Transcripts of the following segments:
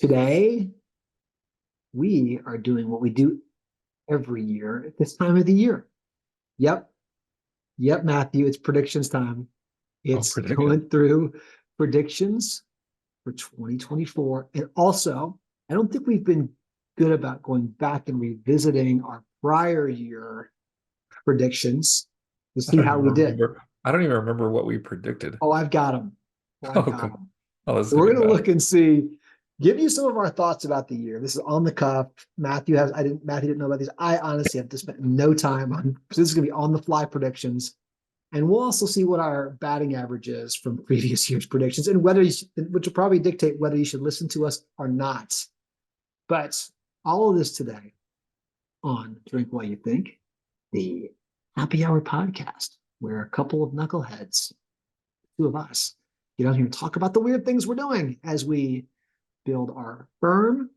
Today, we are doing what we do every year at this time of the year. Yep. Yep, Matthew, it's predictions time. Oh, It's prediction. going through predictions for 2024. And also, I don't think we've been good about going back and revisiting our prior year predictions to I see don't how even we did. remember. I don't even remember what we predicted. Oh, I've got them. Oh, I've Oh, got come them. on. Oh, this is So gonna we're be going to bad. look and see, give you some of our thoughts about the year. This is on the cuff. Matthew didn't know about these. I honestly have to spend no time on, so this is going to be on the fly predictions. And we'll also see what our batting average is from previous year's predictions and which will probably dictate whether you should listen to us or not. But all of this today on Drink While You Think, the happy hour podcast, where a couple of knuckleheads, two of us, get on here and talk about the weird things we're doing as we build our firm.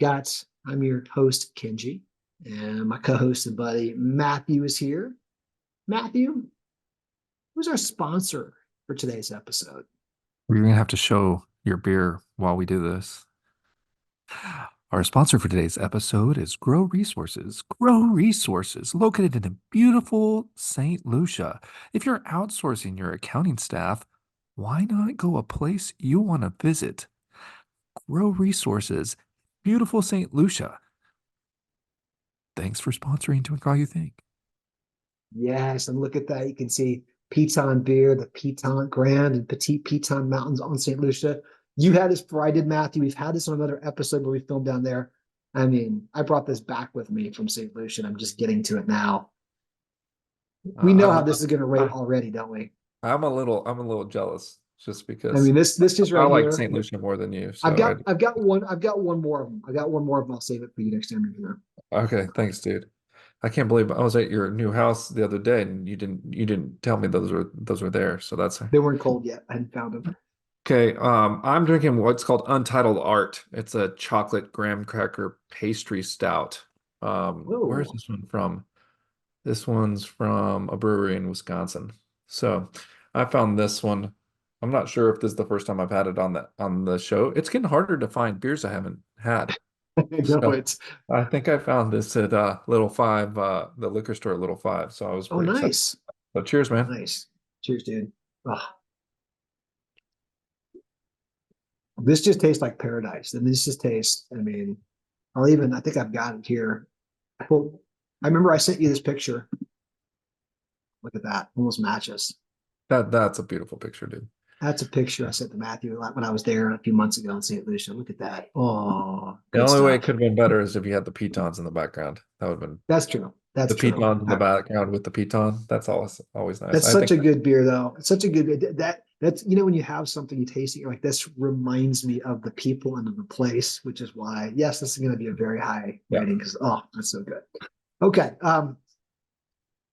I'm your host, Kenji, and my co-host and buddy, Matthew, is here. Matthew, who's our sponsor for today's episode? We're gonna have to show your beer while we do this. Our sponsor for today's episode is Grow Resources. Grow Resources, located in the beautiful St. Lucia. If you're outsourcing your accounting staff, why not go a place you want to visit? Grow Resources, beautiful St. Lucia. Thanks for sponsoring Drink All You Think. Yes, and look at that. You can see Piton beer, the Piton Grand and Petite Piton Mountains on St. Lucia. You had this before I did, Matthew. We've had this on another episode where we filmed down there. I mean, I brought this back with me from St. Lucia, and I'm just getting to it now. We know how I'm this is going to rate uh, already, don't we? I'm a little jealous just I because mean, this is I right like here. St. Lucia more than you. I've So got I've got one more of them. I got one more of them. I'll save it for you next time you're here. okay, thanks, dude. I can't believe I was at your new house the other day and you didn't tell me those were there. So that's They weren't cold yet. I hadn't found them. okay. I'm drinking what's called Untitled Art. It's a chocolate graham cracker pastry stout. Where's Oh, this one from? This one's from a brewery in Wisconsin. So I found this one. I'm not sure if this is the first time I've had it on the show. It's getting harder to find beers I haven't had. I know So it's. I think I found this at Little Five, the liquor store at Little Five. So I was Oh, pretty excited. nice, So cheers, man. nice. Cheers, dude. Oh, this just tastes like paradise. And this just tastes, I mean, I think I've got it here. Well, I remember I sent you this picture. Look at that. Almost matches. That's a beautiful picture, dude. That's a picture I sent to Matthew when I was there a few months ago in St. Lucia. Look at that. Oh, The good only way it stuff. could have been better is if you had the pitons in the background. That would have been That's true. That's the true. pitons in the background with the piton. That's always nice. That's I such think a good beer, though. It's such a good that's when you have something you taste it, you're like, this reminds me of the people and of the place, which is why, yes, this is going to be a very high yeah. rating because that's so good. Okay,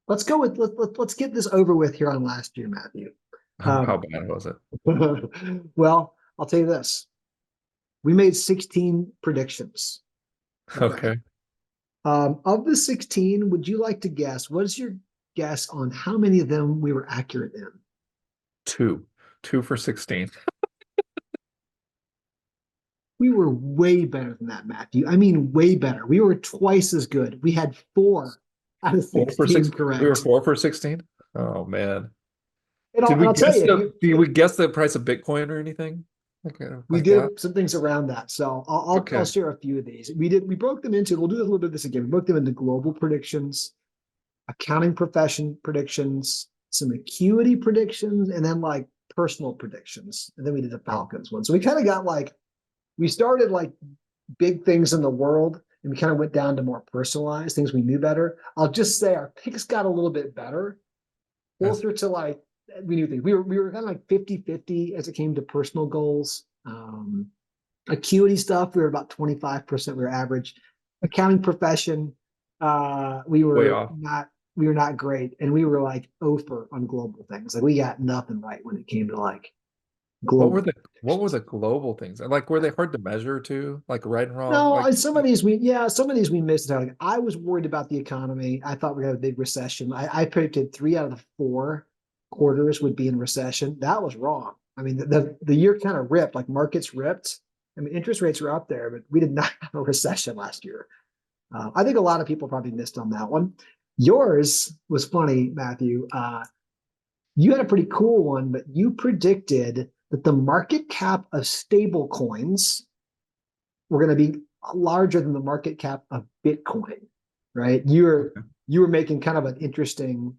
let's go with let's get this over with here on last year, Matthew. How Um, bad was it? well, I'll tell you this: we made 16 predictions. Okay. Okay. Of the 16, would you like to guess? What is your guess on how many of them we were accurate in? Two for 16. We were way better than that, Matthew. I mean, way better. We were twice as good. We had 4 out of Four for 16 six. We were correct. 4 for 16. Oh man. And Did and we I'll tell guess you, if the you did we guess the price of Bitcoin or anything? Okay, we like that? did some things around that. So I'll Okay. share a few of these. We broke them into, we'll do a little bit of this again. We broke them into global predictions, accounting profession predictions, some acuity predictions, and then like personal predictions. And then we did the Falcons one. So we kind of got we started like big things in the world and we kind of went down to more personalized things we knew better. I'll just say our picks got a little bit better, That's closer to we knew things. We were kind of like 50-50 as it came to personal goals. Acuity stuff, we were about 25%, we were average. Accounting profession, we way were off. not great. And we were like over on global things. Like we got nothing right when it came to like What were global the predictions. global things? And like were they hard to measure too? Like right and wrong? No, Like and some of these we missed out. Like, I was worried about the economy. I thought we had a big recession. I predicted 3 out of the 4 quarters would be in recession. That was wrong. I mean, the year kind of ripped, like markets ripped. I mean, interest rates were up there, but we did not have a recession last year. I think a lot of people probably missed on that one. Yours was funny, Matthew. You had a pretty cool one, but you predicted that the market cap of stable coins were going to be larger than the market cap of Bitcoin, right? You were making kind of an interesting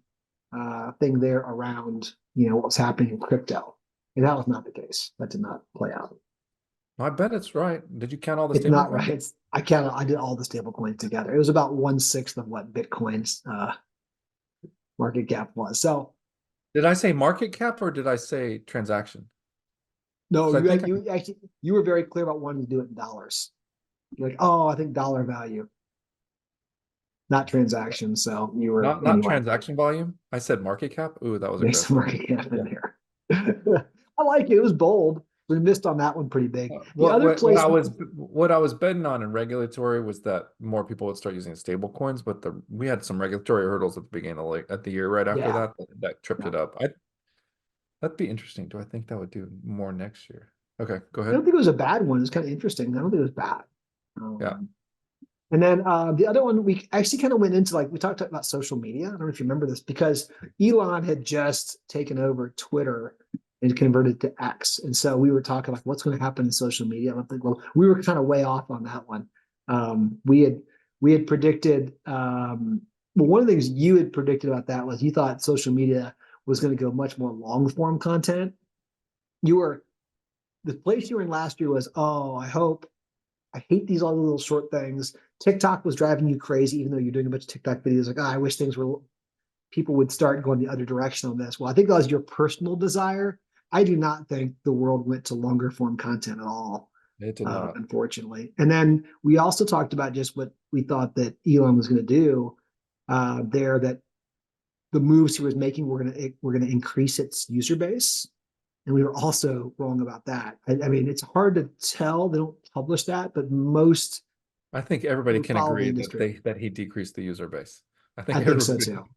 thing there around what was happening in crypto, and that was not the case. That did not play out. I bet it's right. Did you count all the It's stable not coins? right. I did all the stable coins together. It was about 1/6 of what Bitcoin's market cap was. So Did I say market cap or did I say transaction? no, 'Cause I think you actually you were very clear about wanting to do it in dollars. You're like, oh, I think dollar value, not transaction. So you were not transaction volume. I said market cap. Ooh, that was there's some aggressive. market cap in there. I like it. It was bold. We missed on that one pretty big. The What other place, what I was betting on in regulatory was that more people would start using stable coins, but we had some regulatory hurdles at the beginning of at the year right after yeah, that tripped it up. That'd be interesting. Do I think that would do more next year? Okay, go I ahead. don't think it was a bad one. It's kind of interesting. I don't think it was bad. Yeah. And then the other one, we actually kind of went into we talked about social media. I don't know if you remember this because Elon had just taken over Twitter and converted to X. And so we were talking like, what's going to happen in social media? I don't think, well, we were kind of way off on that one. We had predicted, well, one of the things you had predicted about that was you thought social media was going to go much more long form content. The place you were in last year was, oh, I hate these all the little short things. TikTok was driving you crazy, even though you're doing a bunch of TikTok videos. Like, oh, I wish people would start going the other direction on this. Well, I think that was your personal desire. I do not think the world went to longer form content at all. It did not. Unfortunately. And then we also talked about just what we thought that Elon was going to do that the moves he was making were going to increase its user base. And we were also wrong about that. I mean, it's hard to tell. They don't publish that, but most I think everybody can follow the agree industry. that he decreased the user base. I I think think so everybody. too.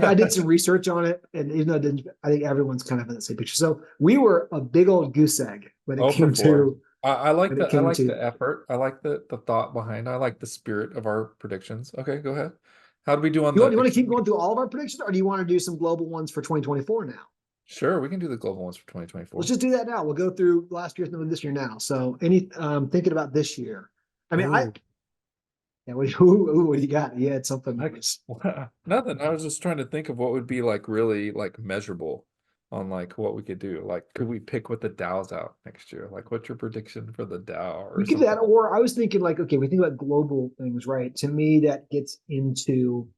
I did some research on it, and even though I didn't, I think everyone's kind of in the same picture. So we were a big old goose egg when it Oh, came for four. to I like when it I came like to. the effort. I like the thought behind. I like the spirit of our predictions. Okay, go ahead. How do we do on You the? want to keep going through all of our predictions, or do you want to do some global ones for 2024 now? Sure, we can do the global ones for 2024. Let's just do that now. We'll go through last year's and this year now. So thinking about this year. I mean, Ooh. Yeah, what do you got? You had something that was Nothing. I was just trying to think of what would be like really like measurable on like what we could do. Like, could we pick what the Dow's out next year? Like, what's your prediction for the Dow or we could do that, something? or I was thinking like, okay, we think about global things, right? To me, that gets into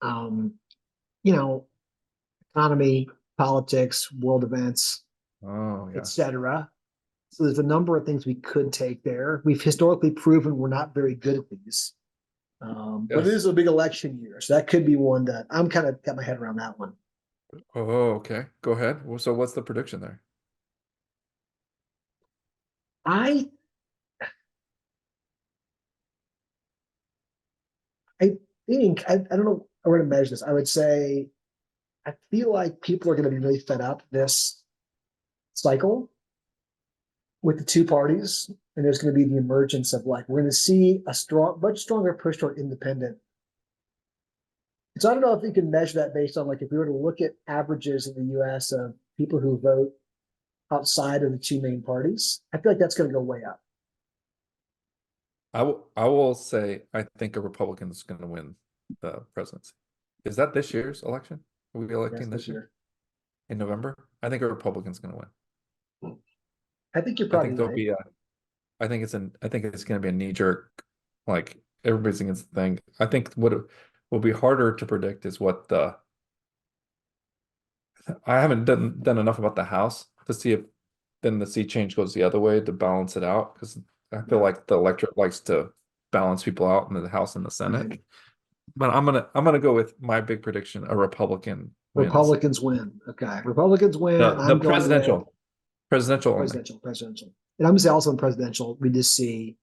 um, you know, economy, politics, world events, Oh yeah. etc. So there's a number of things we could take there. We've historically proven we're not very good at these. But it Yes. is a big election year, so that could be one that I'm kind of got my head around that one. Oh, okay. Go ahead. Well, so what's the prediction there? I I think I don't know where to measure this. I would say I feel like people are going to be really fed up this cycle with the two parties, and there's going to be the emergence of like we're going to see a much stronger push toward independent. So I don't know if you can measure that based on like if we were to look at averages in the U.S. of people who vote outside of the two main parties. I feel like that's going to go way up. I will say I think a Republican is going to win the presidency. Is that this year's election? Are we electing this year in November? I think a Republican's going to win. I think you're I probably think there'll right. be a. I think it's going to be a knee jerk, like everybody's against the thing. I think what will be harder to predict is what the. I haven't done enough about the House to see if then the sea change goes the other way to balance it out because I feel like the electorate likes to balance people out in the House and the Senate. Right. But I'm gonna go with my big prediction: a Republican wins. Republicans win. Okay, Republicans win. The I'm going with presidential only. presidential. And I'm gonna say also in presidential, we just see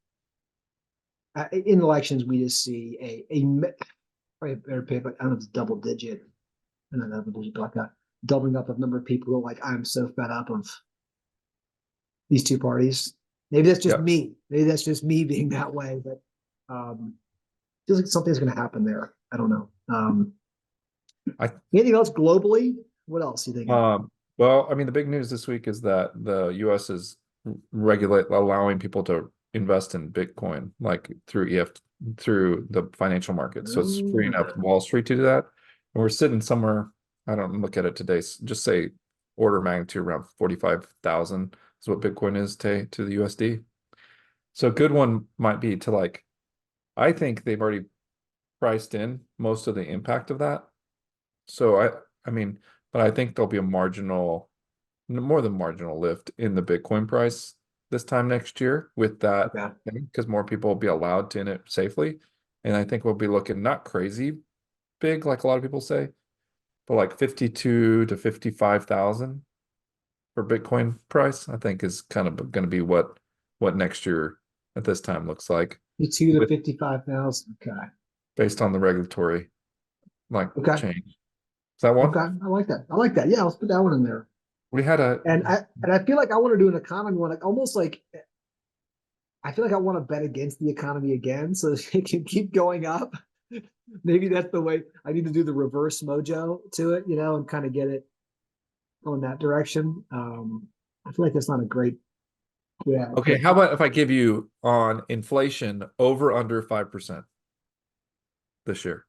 in elections we just see probably better pick, but I don't know if it's double digit. I don't know double digit, but like a doubling up of number of people who are like, I'm so fed up of these two parties. Maybe that's just Yep. me. Maybe that's just me being that way, but feels like something's going to happen there. I don't know. I Anything else globally? What else are you thinking? well, I mean, the big news this week is that the US is allowing people to invest in Bitcoin, like through through the financial market. So it's freeing up Wall Street to do that. And we're sitting somewhere, I don't look at it today, just say order of magnitude around 45,000 is what Bitcoin is to the USD. So a good one might be to like, I think they've already priced in most of the impact of that. So I mean, but I think there'll be a more than marginal lift in the Bitcoin price this time next year with that Okay. thing, because more people will be allowed to in it safely. And I think we'll be looking not crazy big, like a lot of people say, but like 52 to 55,000 for Bitcoin price, I think is kind of going to be what next year at this time looks like 52 to with 55,000. Okay. based on the regulatory like Okay. change. Is that one? Okay. I like that. I like that. Yeah, let's put that one in there. We had a And I feel like I want to do an economy one, like almost like I feel like I want to bet against the economy again so it can keep going up. Maybe that's the way I need to do the reverse mojo to it, and kind of get it going that direction. I feel like that's not a great, yeah. okay. How about if I give you on inflation over under 5% this year?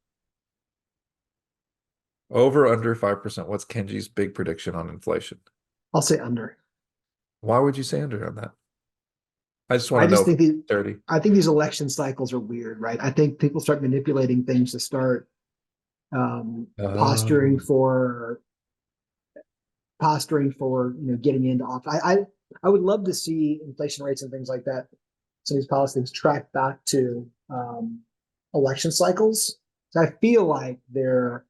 Over under 5%. What's Kenji's big prediction on inflation? I'll say under. Why would you say under on that? I just want I to know just for think the, 30. I think these election cycles are weird, right? I think people start manipulating things to start posturing Um, for getting into office. I would love to see inflation rates and things like that. Some of these policies track back to election cycles. So I feel like there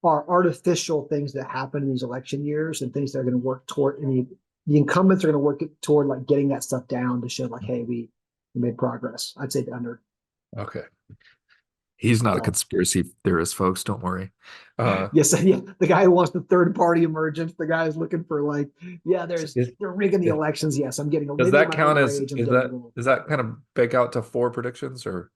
are artificial things that happen in these election years and things that are going to work toward the incumbents are going to work toward like getting that stuff down to show like, hey, we made progress. I'd say under. okay. He's not a So, conspiracy theorist, folks. Don't worry. yes, yeah. The guy who wants the third party emergence, the guy who's looking for like, yeah, Is, they're rigging the elections. Yes, I'm getting does maybe in that my count old as rage. I'm getting a little. does that kind of bake out to 4 predictions or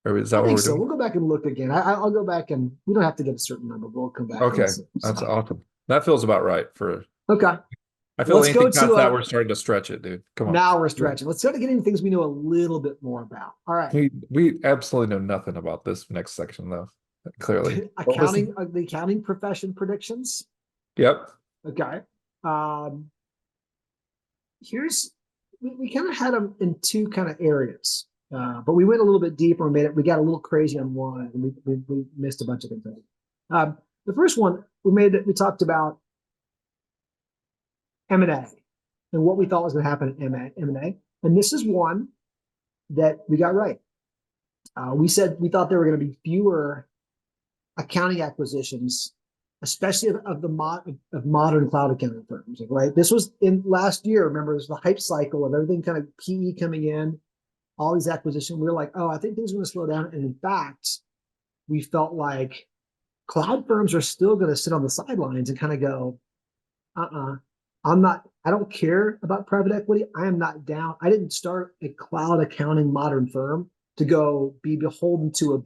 is I that what think we're so. doing? We'll go back and look again. I'll go back and we don't have to get a certain number. We'll come back and Okay, see. that's So, awesome. That feels about right for. okay, I feel let's go anything past to that, we're starting to stretch it, dude. Come on. now we're stretching. Let's start to get into things we know a little bit more about. All right. We absolutely know nothing about this next section though. Clearly. What was The accounting profession predictions. Yep. Okay. Here's we kind of had them in two kind of areas, but we went a little bit deeper and we got a little crazy on one, and we missed a bunch of things. The first one we talked about M&A and what we thought was going to happen in M&A, and this is one that we got right. We said we thought there were going to be fewer accounting acquisitions, especially of modern cloud accounting firms. Right, this was in last year. Remember, there's the hype cycle of everything kind of PE coming in, all these acquisitions. We were like, oh, I think things are going to slow down. And in fact, we felt like cloud firms are still going to sit on the sidelines and kind of go, I don't care about private equity. I am not down. I didn't start a cloud accounting modern firm to go be beholden to a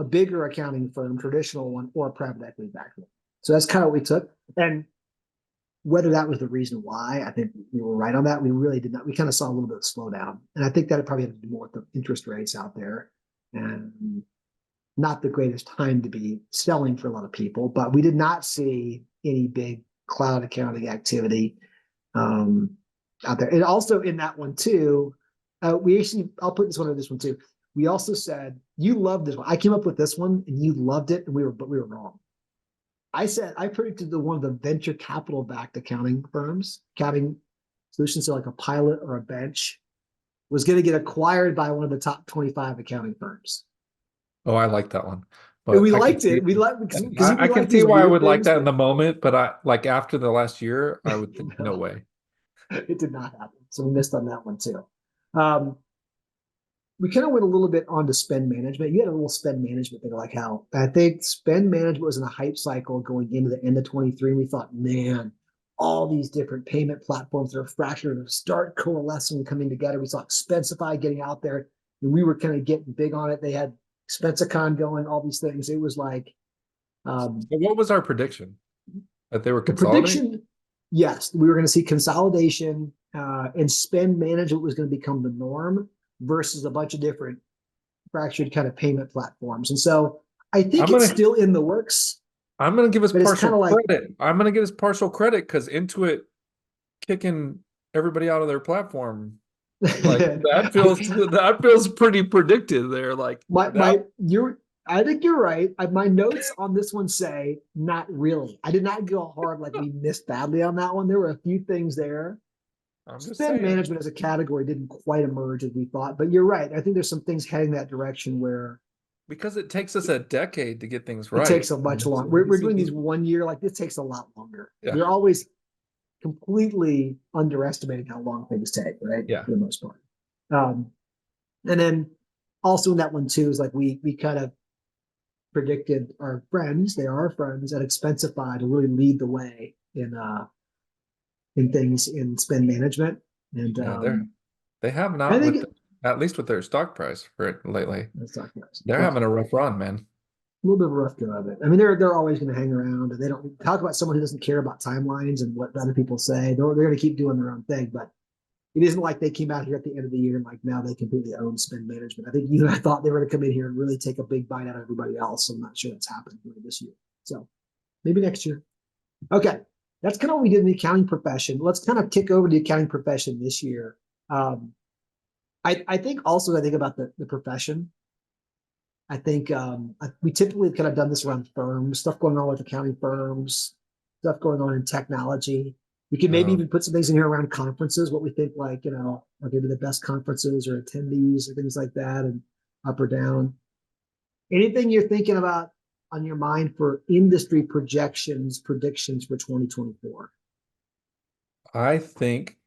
bigger accounting firm, traditional one, or a private equity backed one. So that's kind of what we took. And whether that was the reason why, I think we were right on that. We really did not. We kind of saw a little bit of slowdown. And I think that it probably had to do more with the interest rates out there and not the greatest time to be selling for a lot of people. But we did not see any big cloud accounting activity out there. And also in that one too, I'll put this one in this one too. We also said you loved this one. I came up with this one and you loved it, and we were wrong. I predicted one of the venture capital backed accounting firms, accounting solutions, so like a Pilot or a Bench, was going to get acquired by one of the top 25 accounting firms. Oh, I like that one. But we I can liked see, it. We like because I can like see these why I weird would like things, that in the moment, but I like after the last year, I would think no way. It did not happen. So we missed on that one too. We kind of went a little bit onto spend management. You had a little spend management thing, like how I think spend management was in a hype cycle going into the end of 23. And we thought, man, all these different payment platforms that are fractured start coalescing and coming together. We saw Expensify getting out there, and we were kind of getting big on it. They had Expensicon going, all these things. It was like But what was our prediction? That they were the consolidating? prediction. Yes, we were going to see consolidation, and spend management was going to become the norm versus a bunch of different fractured kind of payment platforms. And so I think it's still in the works. I'm gonna give us But it's kind partial of like, credit. I'm gonna give us partial credit because Intuit kicking everybody out of their platform, like that feels pretty predicted there. Like that. I think you're right. My notes on this one say not really. I did not go hard like we missed badly on that one. There were a few things there. I'm just Spend saying. management as a category didn't quite emerge as we thought, but you're right. I think there's some things heading that direction where Because it takes us a decade to get things it right. takes a much longer. We're doing these 1 year, like this takes a lot longer. Yeah. We're always completely underestimating how long things take, right? Yeah. For the most part. And then also in that one too is like we kind of predicted our friends, they are our friends at Expensify to really lead the way in things in spend management. And they have I not think at least with their stock price for it lately. They're well, having a rough run, man. a little bit of a rough go of it. I mean, they're always going to hang around, and they don't talk about someone who doesn't care about timelines and what other people say. They're going to keep doing their own thing, but it isn't like they came out here at the end of the year and like now they completely own spend management. I think you and I thought they were going to come in here and really take a big bite out of everybody else. I'm not sure that's happened this year. So maybe next year. Okay. That's kind of what we did in the accounting profession. Let's kind of kick over to the accounting profession this year. I think also I think about the profession. I think we typically kind of done this around firms, stuff going on with accounting firms, stuff going on in technology. We could maybe even put some things in here around conferences, what we think like, are maybe the best conferences or attendees or things like that, and up or down. Anything you're thinking about on your mind for industry predictions for 2024? I think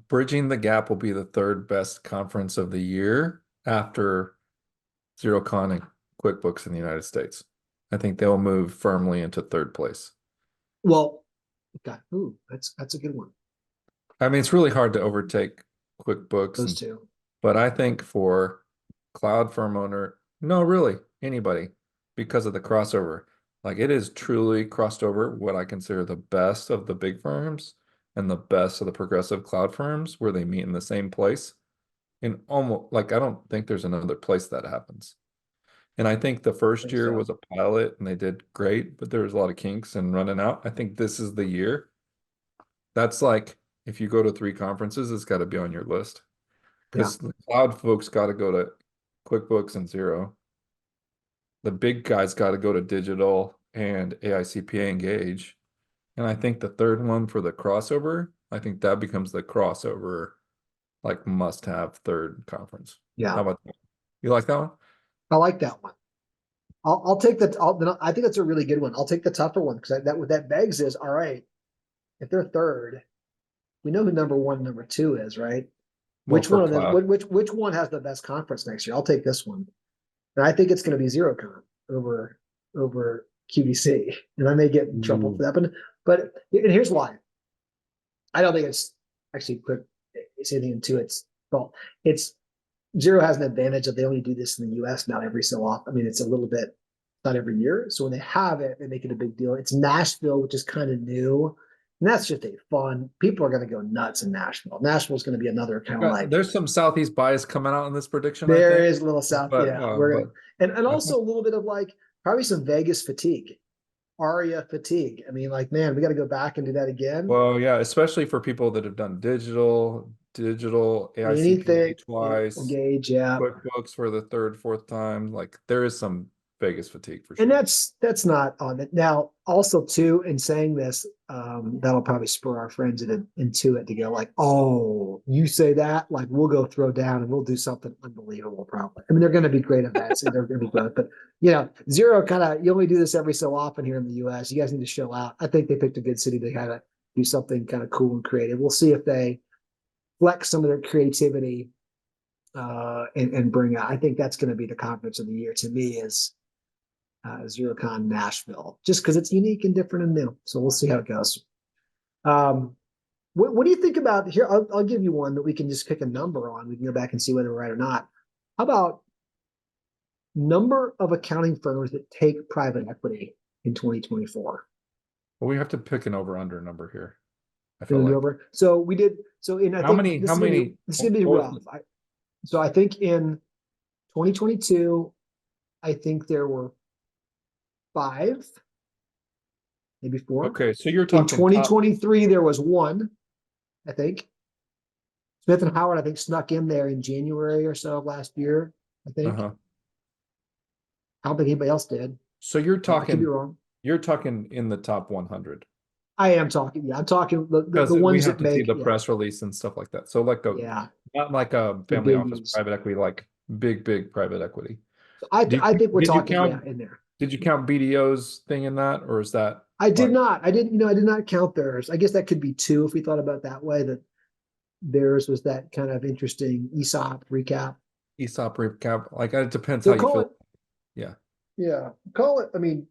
Bridging the Gap will be the third best conference of the year after XeroCon and QuickBooks in the United States. I think they'll move firmly into third place. Well, okay. Ooh, that's a good one. I mean, it's really hard to overtake QuickBooks. Those two. But I think for cloud firm owner, no, really, anybody, because of the crossover. Like it is truly crossed over what I consider the best of the big firms and the best of the progressive cloud firms where they meet in the same place. And almost like I don't think there's another place that happens. And I think the first year was a pilot and they did great, but there was a lot of kinks and running out. I think this is the year. That's like if you go to 3 conferences, it's got to be on your list. Because the cloud folks got to go to QuickBooks and Xero. The big guys got to go to digital and AICPA Engage. And I think the third one for the crossover, I think that becomes the crossover, like must-have third conference. Yeah. How about that? You like that one? I like that one. I'll take that. I think that's a really good one. I'll take the tougher one because what that begs is, all right, if they're third, we know who number 1, number 2 is, right? Which one of them? Which one has the best conference next year? I'll take this one, and I think it's going to be XeroCon over QVC, and I may get in trouble for that. But and here's why. I don't think it's actually quick. It's anything into its fault. It's Xero has an advantage that they only do this in the U.S. not every so often. I mean, it's a little bit not every year. So when they have it, they make it a big deal. It's Nashville, which is kind of new. And that's just a fun. People are going to go nuts in Nashville. Nashville's going to be another kind of like. There's some Southeast bias coming out in this prediction. There is a little South, but, yeah. And also a little bit of like probably some Vegas fatigue, ARIA fatigue. I mean, like, man, we got to go back and do that again. Well, yeah, especially for people that have done digital AICPA twice, Engage, yeah, QuickBooks for the third, fourth time. Like there is some Vegas fatigue for sure. And that's not on it. Now, also too, in saying this, that'll probably spur our friends into it to go like, oh, you say that, like we'll go throw down and we'll do something unbelievable. Probably. I mean, they're going to be great events and they're going to be good, but Xero kind of you only do this every so often here in the U.S. You guys need to show out. I think they picked a good city to kind of do something kind of cool and creative. We'll see if they flex some of their creativity and bring out. I think that's going to be the conference of the year to me is. Xerocon Nashville, just because it's unique and different and new. So we'll see how it goes. Um, what do you think about here? I'll give you one that we can just pick a number on. We can go back and see whether we're right or not. How about number of accounting firms that take private equity in 2024? Well, we have to pick an over-under number here. I feel like. Over. So we did. So in I How think many? this How is gonna many? be, this is gonna be rough. So I think in 2022, I think there were 5, maybe 4. Okay, so you're In talking top. 2023, there was 1, I think. Smith and Howard, I think, snuck in there in January or so of last year, I think. Uh-huh. I don't think anybody else did. So you're I could talking. be wrong. You're talking in the top 100. I am talking. Yeah, I'm talking the Because we ones have that to see make. the Yeah, press release and stuff like that. So like yeah, not like a the family big office ones. private equity, like big private equity. So I think we're Did you talking count? in there. Did you count BDO's thing in that, or is that? I did like- not. I didn't. I did not count theirs. I guess that could be 2 if we thought about it that way. That theirs was that kind of interesting ESOP recap. ESOP recap? Like it depends So how you call feel. it. Yeah. Yeah, call it. I mean,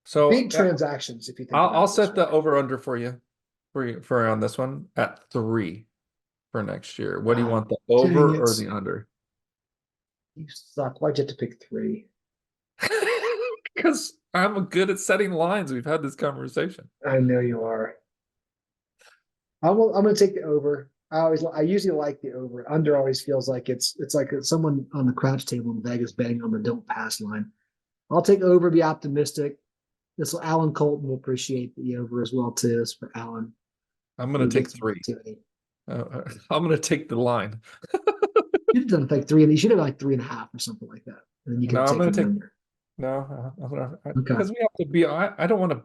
So big transactions. If you think I'll about set the way. over under for you for on this one at 3 for next year. What do you want, the over or the under? You suck. Why'd you have to pick 3? Because I'm good at setting lines. We've had this conversation. I know you are. I'm going to take the over. I usually like the over. Under always feels like it's like someone on the crouch table in Vegas banging on the don't pass line. I'll take over. Be optimistic. This will Alan Colton will appreciate the over as well too. It's for Alan. I'm going to take 3. I'm going to take the line. You should have done like 3, and you should have like 3.5 or something like that. And then you can No, I'm take going to take. under. No, I'm gonna Okay. because we have to be. I don't want to.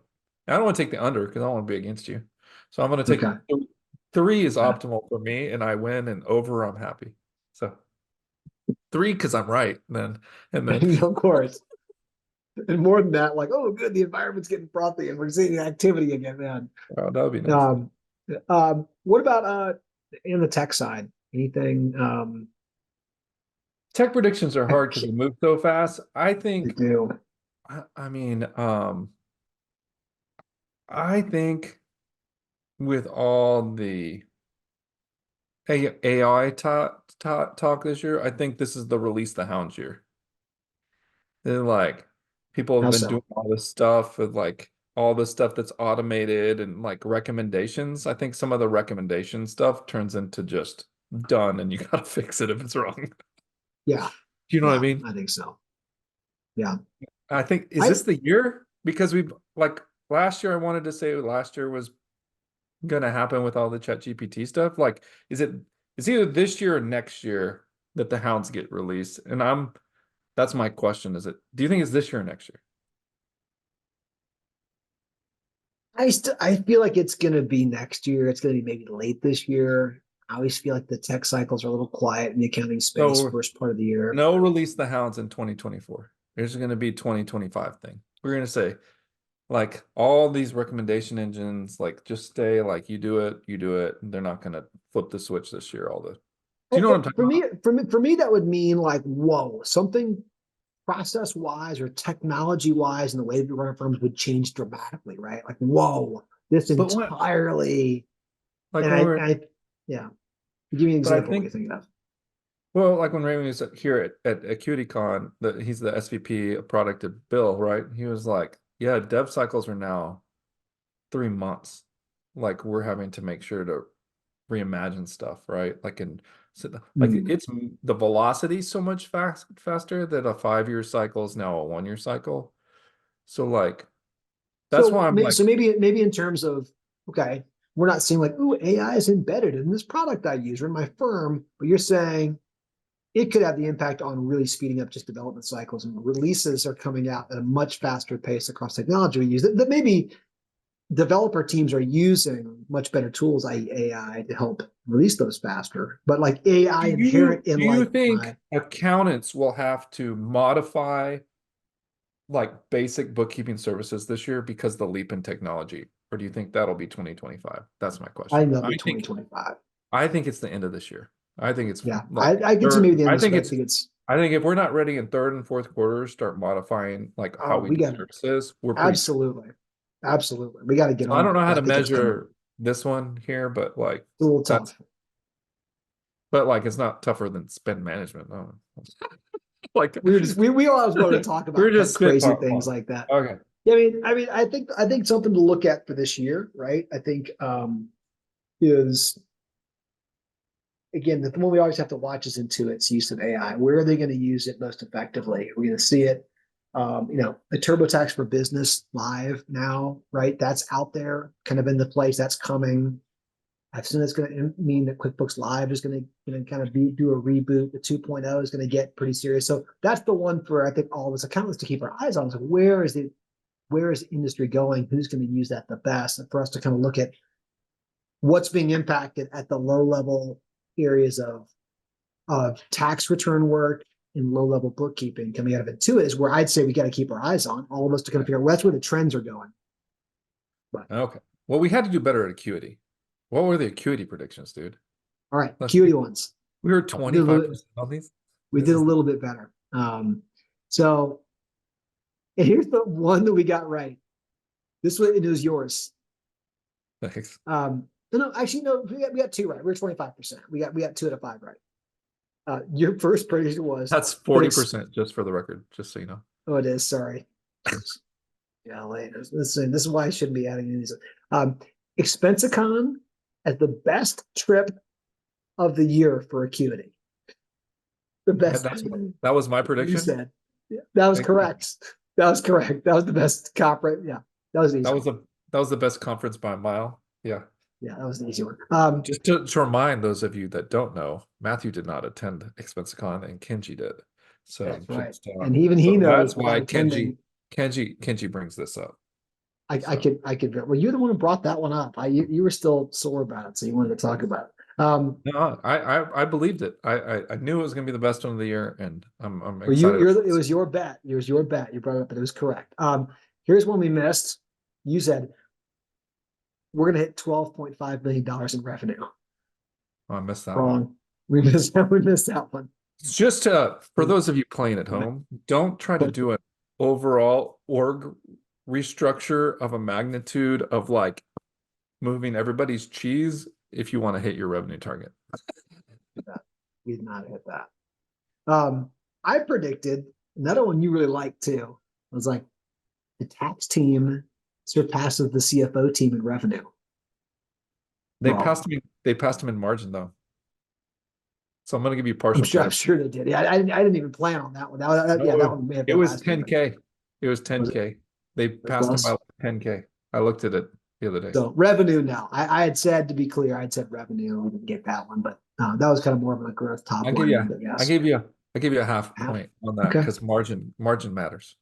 I don't want to take the under because I don't want to be against you. So I'm going to take Okay. 3 is optimal for me, and I win, and over I'm happy. So 3 because I'm right. Then Of course. And more than that, like, oh, good, the environment's getting frothy and we're seeing activity again, man. Oh, that would be nice. What about in the tech side? Anything? Tech predictions are hard because they move so fast. I They think. do. I mean, I think with all the AI talk this year, I think this is the release the hounds year. And like people have How been so? doing all this stuff with like all this stuff that's automated and like recommendations. I think some of the recommendation stuff turns into just done and you gotta fix it if it's wrong. Yeah. Do you know what I mean? I think so. Yeah. I think is this the year? Because we've like last year I wanted to say last year was gonna happen with all the chat GPT stuff. Like, it's either this year or next year that the hounds get released? And that's my question. Do you think it's this year or next year? I feel like it's gonna be next year. It's gonna be maybe late this year. I always feel like the tech cycles are a little quiet in the accounting space first part of the year. No release the hounds in 2024. There's gonna be 2025 thing. We're gonna say like all these recommendation engines, like just stay like you do it. They're not gonna flip the switch this year. Do you know what I'm talking about? For me, that would mean like, whoa, something process wise or technology wise, and the way that we run our firms would change dramatically, right? Like, whoa, this entirely. Like yeah. Give me an example. What you think of? Well, like when Raymond was here at AcuityCon, he's the SVP of product at Bill, right? He was like, yeah, dev cycles are now 3 months. Like we're having to make sure to reimagine stuff, right? It's the velocity so much faster that a 5-year cycle is now a 1-year cycle. So like that's why I'm like, so maybe in terms of, okay, we're not saying like, ooh, AI is embedded in this product I use or in my firm, but you're saying it could have the impact on really speeding up just development cycles, and releases are coming out at a much faster pace across technology we use that maybe developer teams are using much better tools, i.e. AI, to help release those faster. But like AI inherent in like. Do you think accountants will have to modify like basic bookkeeping services this year because of the leap in technology? Or do you think that'll be 2025? That's my question. I think that'll be 2025. I think it's the end of this year. I think it's I can see maybe the end of this year. I think it's I think if we're not ready in third and fourth quarters, start modifying like how Oh, we we do got services. We're pretty. absolutely, absolutely. We got to get I on don't that. know how I to think it's coming. measure this one here, but like It's a little that's tough. but like it's not tougher than spend management. No. Like We always wanted to talk we're about just crazy spitballing. things like that. Okay. Yeah, I mean, I think something to look at for this year, right? I think is again the one we always have to watch is Intuit's use of AI. Where are they going to use it most effectively? We're going to see it. The TurboTax for Business live now, right? That's out there, kind of in the place that's coming. I've seen it's going to mean that QuickBooks Live is going to kind of do a reboot. The 2.0 is going to get pretty serious. So that's the one for I think all of us accountants to keep our eyes on. So where is the industry going? Who's going to use that the best? And for us to kind of look at what's being impacted at the low level areas of tax return work and low level bookkeeping coming out of Intuit is where I'd say we got to keep our eyes on. All of us to kind of figure out that's where the trends are going. But Okay. Well, we had to do better at Acuity. What were the Acuity predictions, dude? all right, Let's Acuity see. ones. We were 25% on these. We This did a is little bit better. So and here's the one that we got right. This one it was yours. thanks. No, actually, no, we got two right. We're 25%. We got 2 out of 5 right. Your first prediction was That's 40% just for the record, just so you know. oh, it is. Sorry. Yeah, later. This is why I shouldn't be adding these. Expensicon as the best trip of the year for Acuity. The best. That was my You prediction. said that was Thank you. correct. That was correct. That was the best comp. Right? Yeah, that was the easy. That was the best conference by a mile. Yeah. Yeah, that was the easy one. Just to remind those of you that don't know, Matthew did not attend ExpensiCon and Kenji did. So That's right. just, And even he knows that's why attending. Kenji brings this up. I could. Well, you're the one who brought that one up. You were still sore about it, so you wanted to talk about it. No, I believed it. I knew it was going to be the best one of the year, and I'm Well, excited. it was your bet. It was your bet. You brought it up, but it was correct. Here's one we missed. You said we're going to hit $12.5 million in revenue. Oh, I missed that Wrong. one. We missed that one. Just for those of you playing at home, don't try to do an overall org restructure of a magnitude of like moving everybody's cheese if you want to hit your revenue target. We did not hit that. I predicted another one you really liked too. I was like, the tax team surpasses the CFO team in revenue. They passed him in margin though. So I'm going to give you partial I'm sure they did. Yeah, I didn't even plan on that one. That one may have been. It was 10K. It was 10K. They passed him by like 10K. I looked at it the other day. So revenue now. I had said, to be clear, I had said revenue. I didn't get that one, but that was kind of more of a growth top line. I gave you a half point on that because margin matters.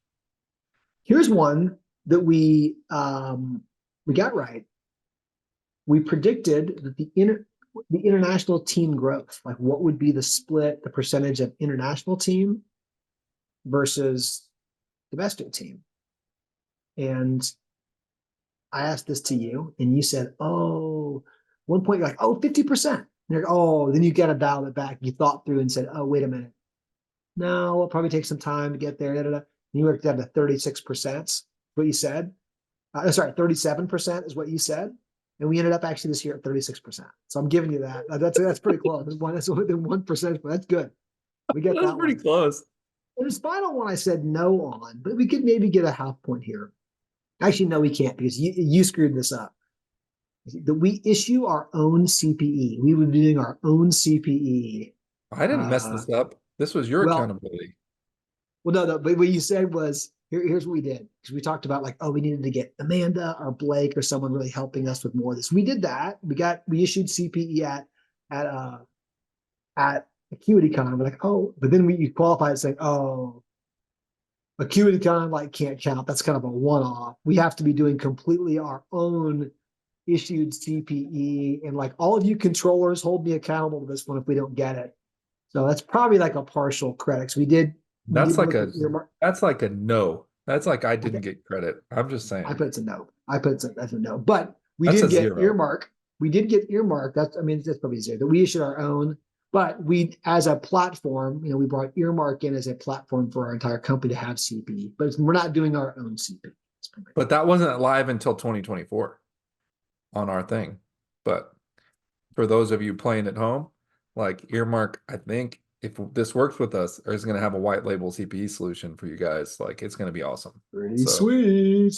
Here's one that we got right. We predicted that the international team growth, like what would be the split, the percentage of international team versus domestic team. And I asked this to you and you said, oh, one point you're like, oh, 50%. Like, oh, then you got to dial it back. You thought through and said, oh, wait a minute. No, it'll probably take some time to get there. And you worked down to 36%. What you said. Sorry, 37% is what you said. And we ended up actually this year at 36%. So I'm giving you that. That's pretty close. That's within 1%, but that's good. We get that pretty close. And this final one I said no on, but we could maybe get a half point here. Actually, no, we can't because you screwed this up. That we issue our own CPE. We would be doing our own CPE. I didn't mess this up. This was your accountability. Well, no, but what you said was, here's what we did. Because we talked about like, oh, we needed to get Amanda or Blake or someone really helping us with more of this. We did that. We issued CPE at AcuityCon. We're like, oh, but then you qualified saying, oh, AcuityCon like can't count. That's kind of a one-off. We have to be doing completely our own issued CPE, and like all of you controllers hold me accountable to this one if we don't get it. So that's probably like a partial credit. We did. That's like a no. That's like I didn't get credit. I'm just saying. I put it's a no. That's a no. But we did get earmark. We did get earmark. That's probably zero. That we issued our own. But we, as a platform, we brought Earmark in as a platform for our entire company to have CP, but we're not doing our own CP. But that wasn't live until 2024 on our thing. But for those of you playing at home, like Earmark, I think if this works with us, is going to have a white label CPE solution for you guys. Like it's going to be awesome. Pretty sweet.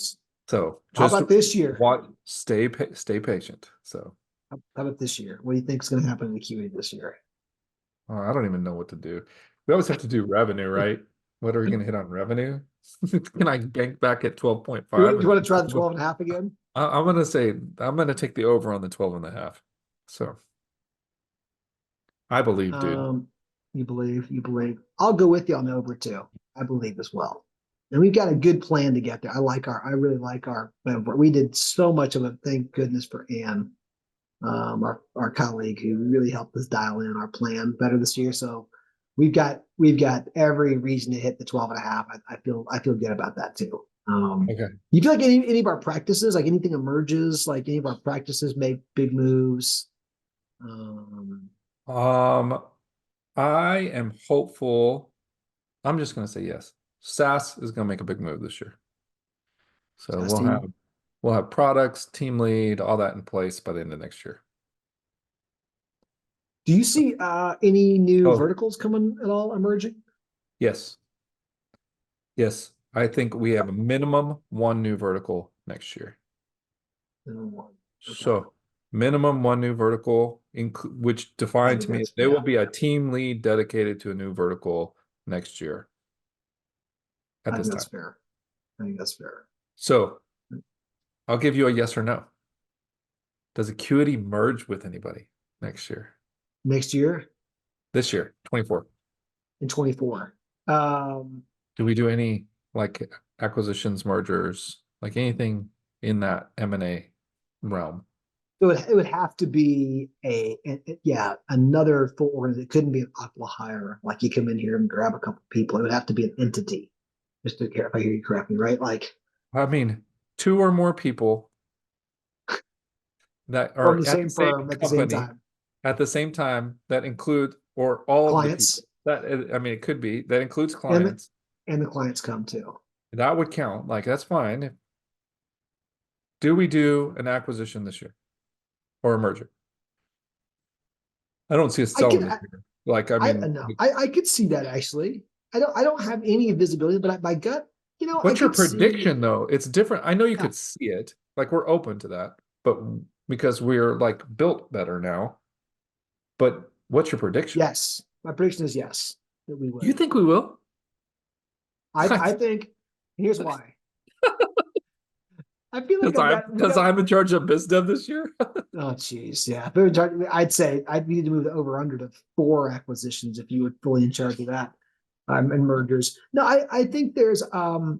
So How just about this year? stay patient. So How about this year? What do you think is going to happen in the Acuity this year? I don't even know what to do. We always have to do revenue, right? What are we going to hit on revenue? Can I gank back at 12.5? Do you want to try the 12 and a half again? I'm going to say, I'm going to take the over on the 12 and a half. So I believe, dude. You believe. I'll go with you on the over too. I believe as well. And we've got a good plan to get there. I really like our, we did so much of it. Thank goodness for Ann, our colleague who really helped us dial in our plan better this year. So we've got every reason to hit the 12 and a half. I feel good about that too. Okay. You feel like any of our practices, like anything emerges, like any of our practices make big moves? I am hopeful. I'm just going to say yes. SaaS is going to make a big move this year. So we'll have products, team lead, all that in place by the end of next year. Do you see any new verticals coming at all emerging? Yes. Yes. I think we have a minimum one new vertical next year. Okay. So minimum one new vertical, which defined to me, there will be a team lead dedicated to a new vertical next year. At this time. Fair. I think that's fair. So I'll give you a yes or no. Does Acuity merge with anybody next year? Next year? This year, 24. In 24. Do we do any like acquisitions, mergers, like anything in that M&A realm? It would have to be another full organization. It couldn't be an aqua hire, like you come in here and grab a couple people. It would have to be an entity. Just to care if I hear you correctly, right? Like, I mean, 2 or more people that are from the same firm at the same time. At the same time, that include or all clients. Of the people. That, I mean, it could be that includes clients, and the clients come too. That would count. Like that's fine. Do we do an acquisition this year or a merger? I don't see us selling this year. Like I mean, I could see that actually. I don't have any visibility, but my gut, what's your prediction though? It's different. I know you could see it. Like we're open to that, but because we're like built better now. But what's your prediction? Yes, my prediction is yes, that we will. You think we will? I think. Here's why. I feel like because I'm in charge of biz dev this year. Oh, geez, yeah. I'd say I'd need to move the over under to 4 acquisitions if you were fully in charge of that. And mergers. No, I think there's. I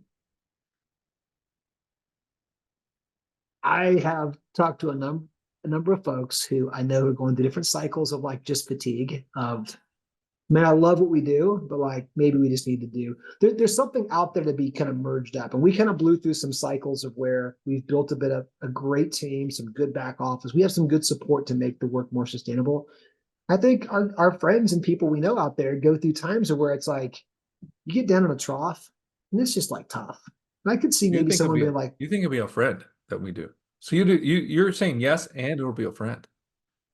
have talked to a number of folks who I know are going through different cycles of like just fatigue of, man, I love what we do, but like maybe we just need to do. There's something out there to be kind of merged up, and we kind of blew through some cycles of where we've built a bit of a great team, some good back office. We have some good support to make the work more sustainable. I think our friends and people we know out there go through times of where it's like you get down in a trough and it's just like tough. And I could see maybe someone being like, you think it'd be a friend that we do. So you're saying yes, and it'll be a friend.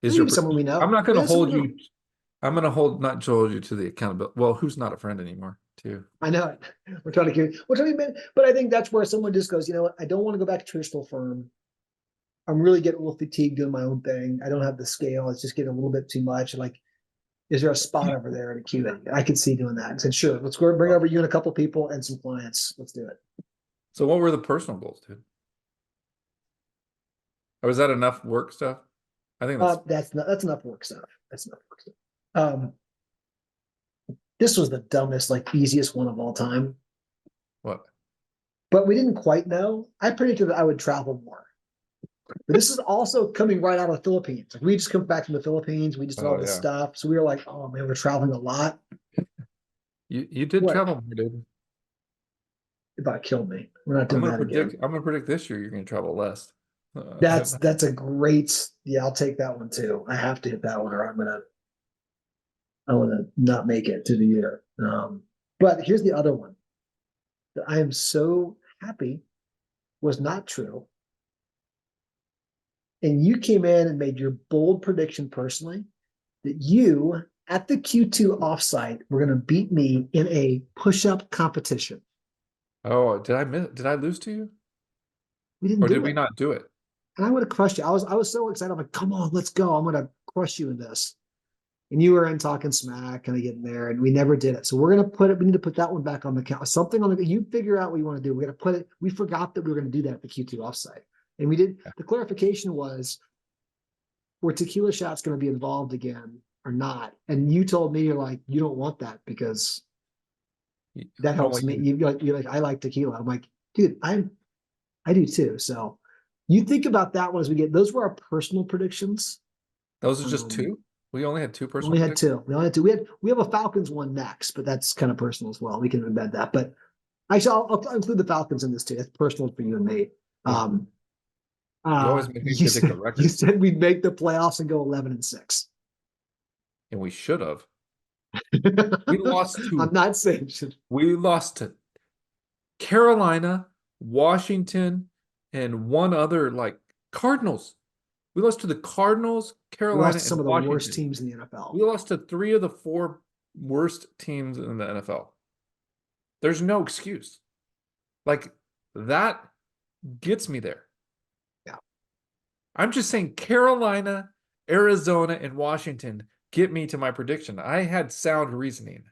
Is your someone we know? I'm not going to hold you. I'm going to not hold you to the accountability. Well, who's not a friend anymore, too? I know it. We're trying to but I think that's where someone just goes, you know what? I don't want to go back to traditional firm. I'm really getting a little fatigued doing my own thing. I don't have the scale. It's just getting a little bit too much. Like, is there a spot over there at Acuity? I could see doing that. I said, sure, let's go bring over you and a couple people and some clients. Let's do it. So what were the personal goals, dude? Or was that enough work stuff? I think that's enough work stuff. That's enough work stuff. This was the dumbest, like easiest one of all time. What? But we didn't quite know. I predicted that I would travel more. But this is also coming right out of the Philippines. Like we just come back from the Philippines. We just did all this stuff. So we were like, oh man, we're traveling a lot. You did travel more, dude. It about killed me. We're not doing that again. I'm gonna predict this year you're gonna travel less. That's a great. Yeah, I'll take that one too. I have to hit that one, or I'm gonna. I want to not make it to the year. But here's the other one that I am so happy was not true. And you came in and made your bold prediction personally that you at the Q2 offsite were going to beat me in a push-up competition. Oh, did I lose to you? We didn't Or do did we it. not do it? And I would have crushed you. I was so excited. I'm like, come on, let's go. I'm gonna crush you in this. And you were in talking smack, kind of getting there, and we never did it. So we're gonna put it. We need to put that one back on the count. Something on the. You figure out what you want to do. We're gonna put it. We forgot that we were gonna do that at the Q2 offsite, and we did. The clarification was, were tequila shots going to be involved again or not? And you told me you're like, you don't want that because that I don't helps want me. you to- You're like, I like tequila. I'm like, dude, I do too. So you think about that one as we get. Those were our personal predictions. Those are just two? We only had two We personal only had predictions? two. We only had two. We have a Falcons one next, but that's kind of personal as well. We can embed that. But actually, I'll include the Falcons in this too. That's personal for you and me. Yeah. You always make me predict a record. You said we'd make the playoffs and go 11-6. And we should have. We lost to I'm not saying we lost to Carolina, Washington, and one other like Cardinals. We lost to the Cardinals, we Carolina, lost to some and of the Washington. worst teams in the NFL. We lost to 3 of the 4 worst teams in the NFL. There's no excuse. Like that gets me there. Yeah. I'm just saying Carolina, Arizona, and Washington get me to my prediction. I had sound reasoning.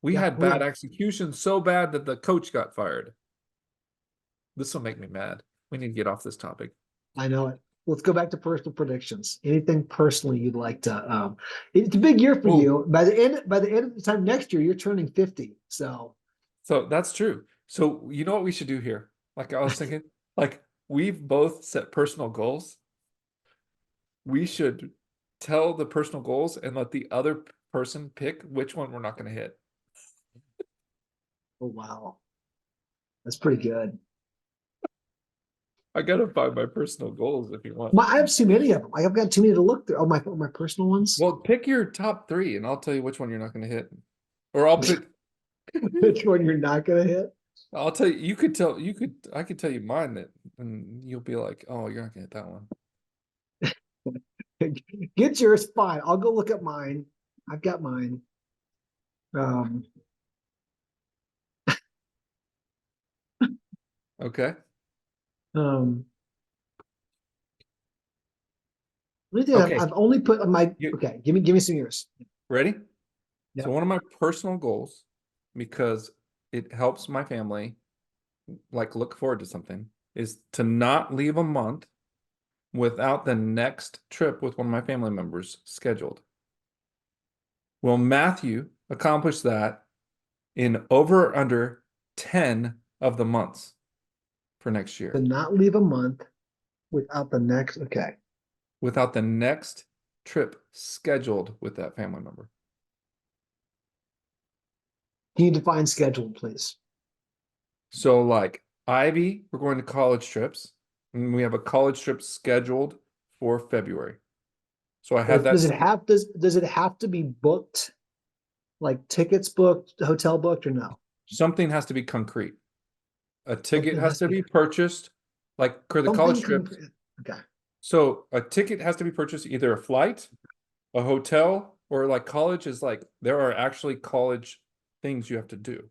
We had bad execution, so bad that the coach got fired. This will make me mad. We need to get off this topic. I know it. Let's go back to personal predictions. Anything personally you'd like to it's a big year for you. By the end of the time next year, you're turning 50. So that's true. So you know what we should do here? Like I was thinking, like we've both set personal goals. We should tell the personal goals and let the other person pick which one we're not going to hit. oh wow. That's pretty good. I gotta find my personal goals if you want. I have too many of them. I've got too many to look through. Oh, my personal ones. Well, pick your top 3 and I'll tell you which one you're not going to hit. Or I'll pick Which one you're not gonna hit? I'll tell you, I could tell you mine that and you'll be like, oh, you're not gonna hit that one. Get yours, fine. I'll go look at mine. I've got mine. Okay. Okay. I've only put on my You- okay. Give me some years. Ready? Yep. So one of my personal goals, because it helps my family like look forward to something, is to not leave a month without the next trip with one of my family members scheduled. Will Matthew accomplish that in over or under 10 of the months for next year? To not leave a month without the next. Okay. Without the next trip scheduled with that family member. Can you define scheduled, please? So like Ivy, we're going to college trips, and we have a college trip scheduled for February. So I had that. Does it have to be booked, like tickets booked, hotel booked, or no? Something has to be concrete. A ticket has to be purchased, like for the college trips. Okay. So a ticket has to be purchased, either a flight, a hotel, or like college is like there are actually college things you have to do.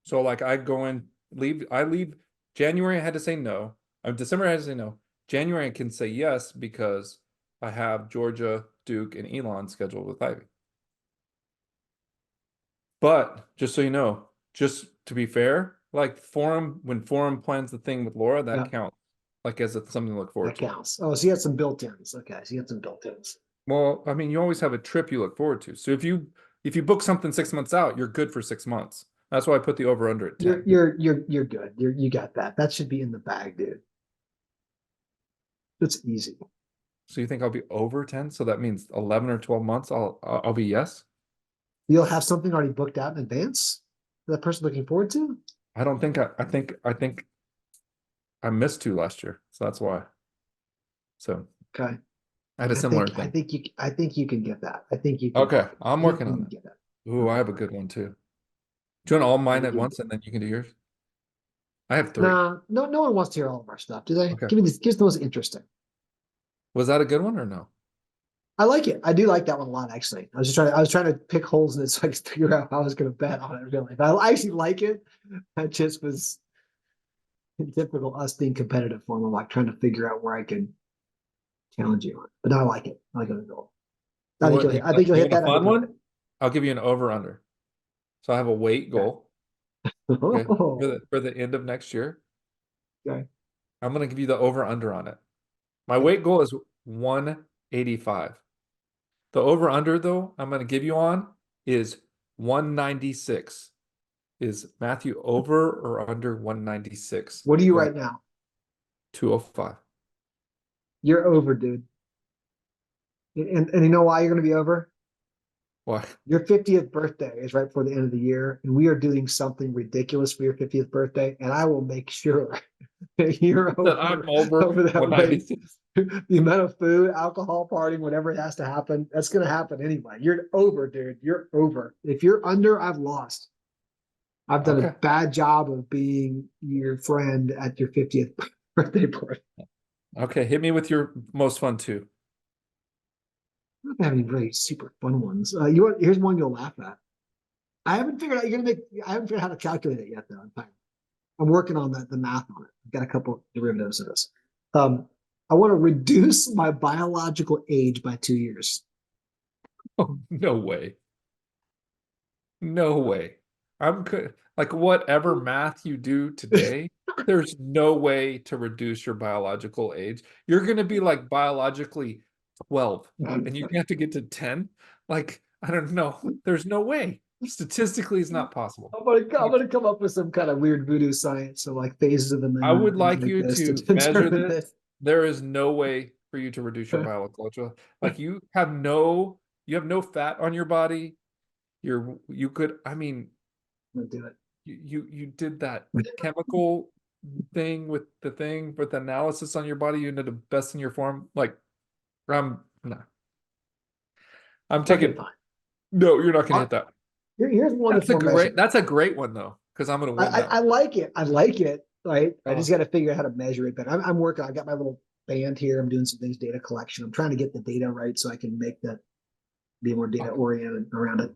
So like I leave January, I had to say no. December I had to say no. January I can say yes because I have Georgia, Duke, and Elon scheduled with Ivy. But just so you know, just to be fair, like when Forum plans the thing with Laura, that counts. Like as something to look forward to. That counts. Oh, so you had some built-ins. Okay, so you had some built-ins. Well, I mean, you always have a trip you look forward to. So if you book something 6 months out, you're good for 6 months. That's why I put the over under at 10. You're good. You got that. That should be in the bag, dude. It's easy. So you think I'll be over 10? So that means 11 or 12 months. I'll be yes. You'll have something already booked out in advance that person looking forward to? I don't think I think I missed 2 last year. So that's why. So okay. I had a similar I thing. think you can get that. I think Okay, I'm you working can on get that. that. Ooh, I have a good one too. Do you want all mine at once and then you can do yours? I have three. No, no one wants to hear all of our stuff, do they? Okay. Give me this. Give us the most interesting. Was that a good one or no? I like it. I do like that one a lot, actually. I was trying to pick holes in it so I could figure out how I was going to bet on it. Really, but I actually like it. I just was typical us being competitive for them, like trying to figure out where I could challenge you on. But no, I like it. I like it. I think you'll You hit want a that. I think fun you'll one? I'll give you an over under. So I have a weight hit goal. it. Okay. Oh, For the end of next year. okay. I'm gonna give you the over under on it. My weight goal is 185. The over under though, I'm gonna give you on is 196. Is Matthew over or under 196? What are you Going right now? 205. You're over, dude. And you know why you're going to be over? Why? Your 50th birthday is right before the end of the year, and we are doing something ridiculous for your 50th birthday, and I will make sure that you're That I'm over over that weight. 196. The amount of food, alcohol, partying, whatever has to happen, that's going to happen anyway. You're over, dude. You're over. If you're under, I've lost. I've done a Okay. bad job of being your friend at your 50th birthday party. Okay. Hit me with your most fun too. I don't have any really super fun ones. You want? Here's one you'll laugh at. I haven't figured out. You're gonna make. I haven't figured out how to calculate it yet, though. In fact, I'm working on the math on it. I've got a couple derivatives of this. I want to reduce my biological age by 2 years. Oh, no way. No way. Like whatever math you do today, there's no way to reduce your biological age. You're going to be like biologically 12 and you have to get to 10. Like, I don't know. There's no way. Statistically, it's not possible. I'm gonna come up with some kind of weird voodoo science, so like phases of the I moon would and things like like you this to to measure determine this. this. There is no way for you to reduce your biological age. Like you have no fat on your body. You could, I mean, I'm gonna do it. you did that chemical thing with the analysis on your body. You did the best in your form. Like, no, I'm Okay, taking. fine. No, you're not gonna All right, hit that. here's one that's more measurable. That's a great one though, because I'm gonna win that. I like it. I like it. Right. I Oh, just got to figure out how to measure it. But I'm working. I got my little band here. I'm doing some things, data collection. I'm trying to get the data right so I can make that be more data okay. oriented around it.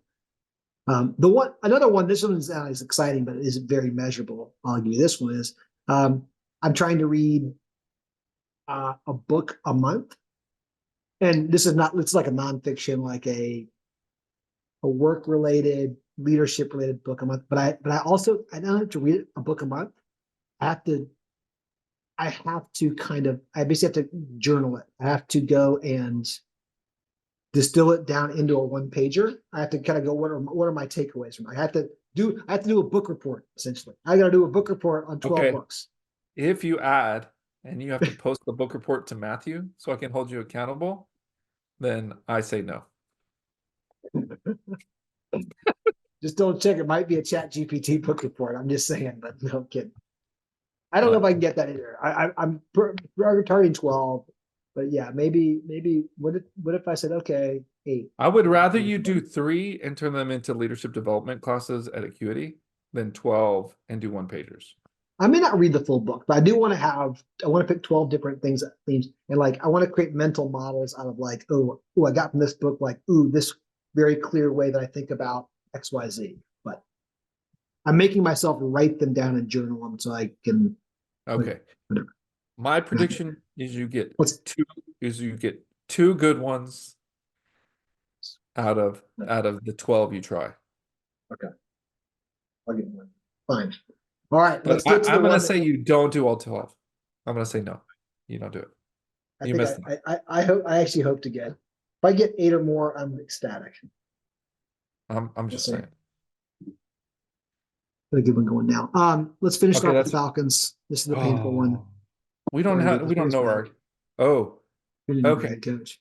Another one. This one is exciting, but is very measurable. I'll give you this one is I'm trying to read a book a month, and this is not. It's like a nonfiction, like a work related, leadership related book a month. But I don't have to read a book a month. I have to I basically have to journal it. I have to go and distill it down into a one pager. I have to kind of go, what are my takeaways from it? I have to do a book report, essentially. I got to do a book report on 12 Okay. books. If you add and you have to post the book report to Matthew so I can hold you accountable, then I say no. Just don't check. It might be a Chat GPT book report. I'm just saying, but no I'm kidding. I don't know if I can get that either. I'm targeting 12, but yeah, maybe what if I said, okay, 8? I would rather you do 3 and turn them into leadership development classes at Acuity than 12 and do one pagers. I may not read the full book, but I want to pick 12 different themes. And like, I want to create mental models out of like, I got from this book, like, this very clear way that I think about XYZ. But I'm making myself write them down and journal them so I can. Okay. Whatever. My prediction is you get Let's 2 good ones out of the 12 you try. Okay. I'll get one. Fine. All right. But Let's get to the I'm gonna one. say you don't do all 12. I'm gonna say no. You don't do it. I You think missed them. I actually hope to get. If I get 8 or more, I'm ecstatic. I'm just saying. Got a good one going now. Let's finish Okay, off the that's Falcons. This is the painful one. We don't know our. Oh, okay. Head coach.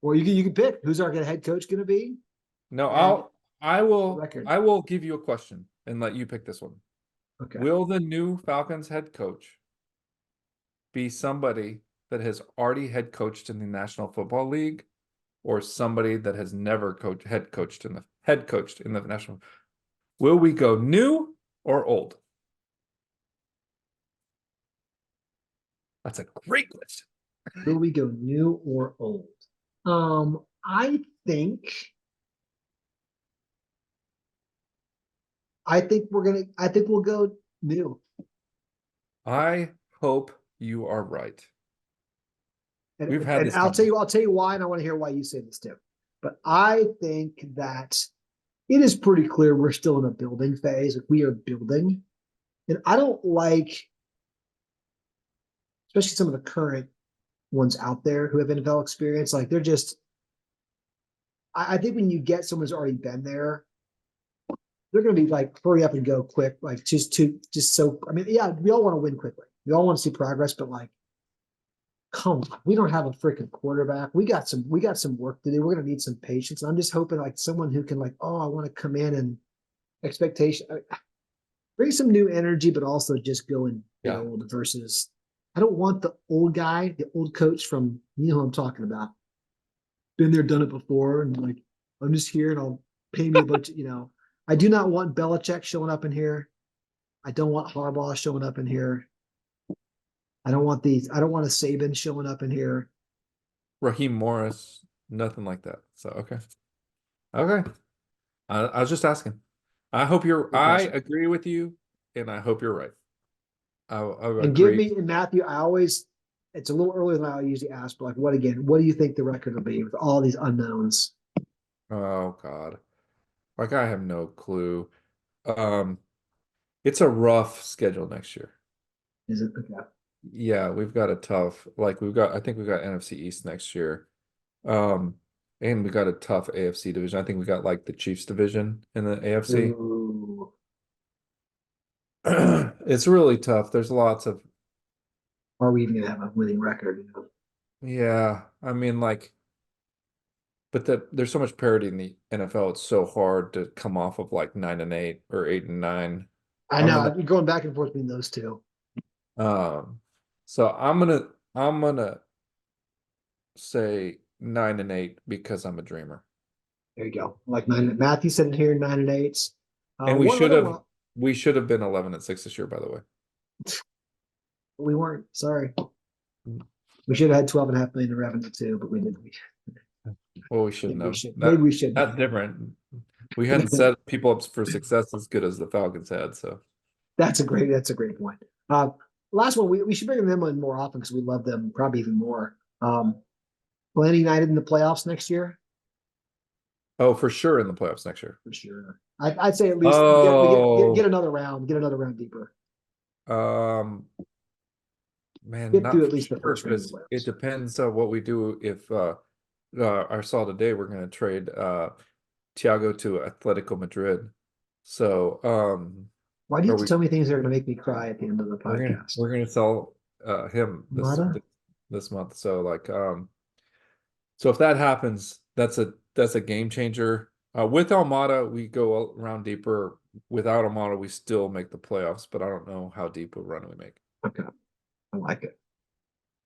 Well, you can pick who's our head coach going to be. No, And I will record. I will give you a question and let you pick this one. Okay. Will the new Falcons head coach be somebody that has already head coached in the National Football League, or somebody that has never head coached in the National? Will we go new or old? That's a great question. Will we go new or old? I think we'll go new. I hope you are right. And, We've had and this I'll tell you why, and I want to hear why you say this too. But I think that it is pretty clear we're still in a building phase. We are building. And I don't like, especially some of the current ones out there who have NFL experience, like they're just, I think when you get someone who's already been there, they're going to be like, hurry up and go quick. Like just so, I mean, yeah, we all want to win quickly. We all want to see progress, but like, come on, we don't have a freaking quarterback. We got some work to do. We're going to need some patience. And I'm just hoping like someone who can like, oh, I want to come in and expectation, bring some new energy, but also just go and build versus, I don't want the old guy, the old coach from, you know who I'm talking about. Been there, done it before. And like, I'm just here and I'll pay me a bunch of, I do not want Belichick showing up in here. I don't want Harbaugh showing up in here. I don't want a Saban showing up in here. Raheem Morris, nothing like that. So, okay. I was just asking. I agree with you, and I hope you're right. And give me, and Matthew, it's a little earlier than I usually ask, but like, what do you think the record will be with all these unknowns? Oh, God. Like, I have no clue. It's a rough schedule next year. Is it? Okay. Yeah, we've got a tough, I think we've got NFC East next year. And we got a tough AFC division. I think we got like the Chiefs division in the AFC. Ooh. It's really tough. There's lots of. Are we even gonna have a winning record? Yeah, I mean, but there's so much parity in the NFL. It's so hard to come off of like 9-8 or 8-9. I know you're going back and forth between those two. So I'm gonna say 9-8 because I'm a dreamer. There you go. Like 9. Matthew said it here, 9-8. And we should have been 11-6 this year, by the way. We weren't. Sorry. We should have had 12.5 million in revenue too, but we didn't. Well, we shouldn't have. Maybe we should. That's different. We hadn't set people up for success as good as the Falcons had. So that's a great point. Last one, we should bring them in more often because we love them probably even more. Atlanta United in the playoffs next year. Oh, for sure in the playoffs next year. For sure. I'd say at least get another round. Get another round deeper. Man, get not through at least sure, the first round. it depends on what we do. If I saw today we're going to trade Thiago to Atletico Madrid. So why do you have to tell me things that are going to make me cry at the end of the podcast? We're going to sell him this month. So so if that happens, that's a game changer. With Almada, we go around deeper. Without Almada, we still make the playoffs, but I don't know how deep a run we make. Okay. I like it.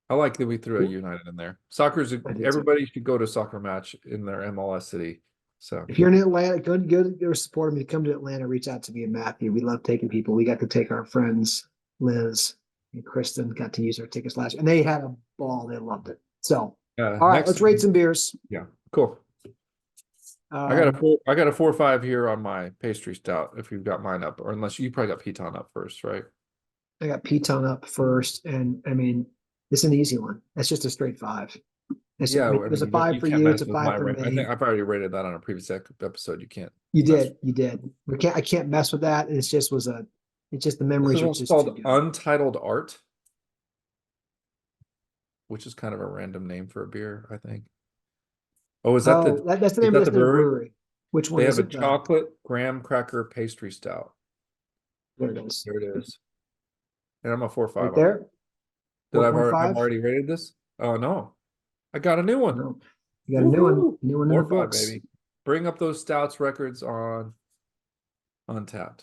I like that we threw a United in there. Everybody should go to a soccer match in their MLS city. So if you're in Atlanta, go support them. You come to Atlanta, reach out to me and Matthew. We love taking people. We got to take our friends, Liz and Kristen, got to use our tickets last year, and they had a ball. They loved it. So, all right, let's rate some beers. Yeah, cool. I got a 4.5 here on my pastry stout. If you've got mine up, or unless you probably got Piton up first, right? I got Piton up first, and I mean, it's an easy one. That's just a straight 5. It's a 5 for you. It's a 5 for me. I think I've already rated that on a previous episode. You can't. You did. I can't mess with that. It's just the memories. This is called Untitled Art, which is kind of a random name for a beer, I think. Oh, that's the name of the brewery? Which one? They have a chocolate graham cracker pastry stout. There it is. There it is. And I'm a 4.5. Right there. Did I've already rated this? Oh no, I got a new one. No. You got a new one. New one in the books. 4.5, baby. Bring up those stouts records on Untappd.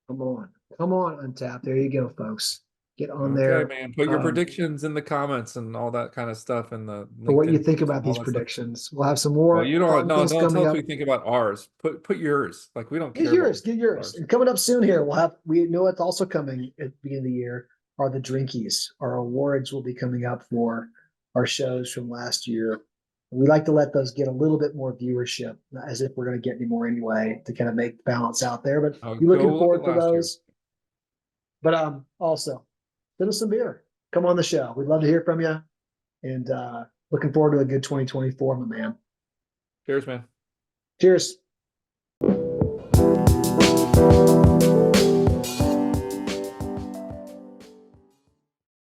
Come on, Untappd. There you go, folks. Get on Okay, there man. Put your predictions in the comments and all that kind of stuff in the for what you LinkedIn think posts about and all these that stuff. predictions. We'll have some Well, more you don't fun no, things don't tell coming us up. what you think about ours. Put yours. Like we don't Get care yours, about get yours. ours. And coming up soon here, we know what's also coming at the beginning of the year are the drinkies. Our awards will be coming up for our shows from last year. We like to let those get a little bit more viewership, as if we're going to get any more anyway, to kind of make the balance out there. But I'll be go looking look forward at to last year. those. But also send us some beer. Come on the show. We'd love to hear from you. And looking forward to a good 2024, my man. Cheers, man. Cheers.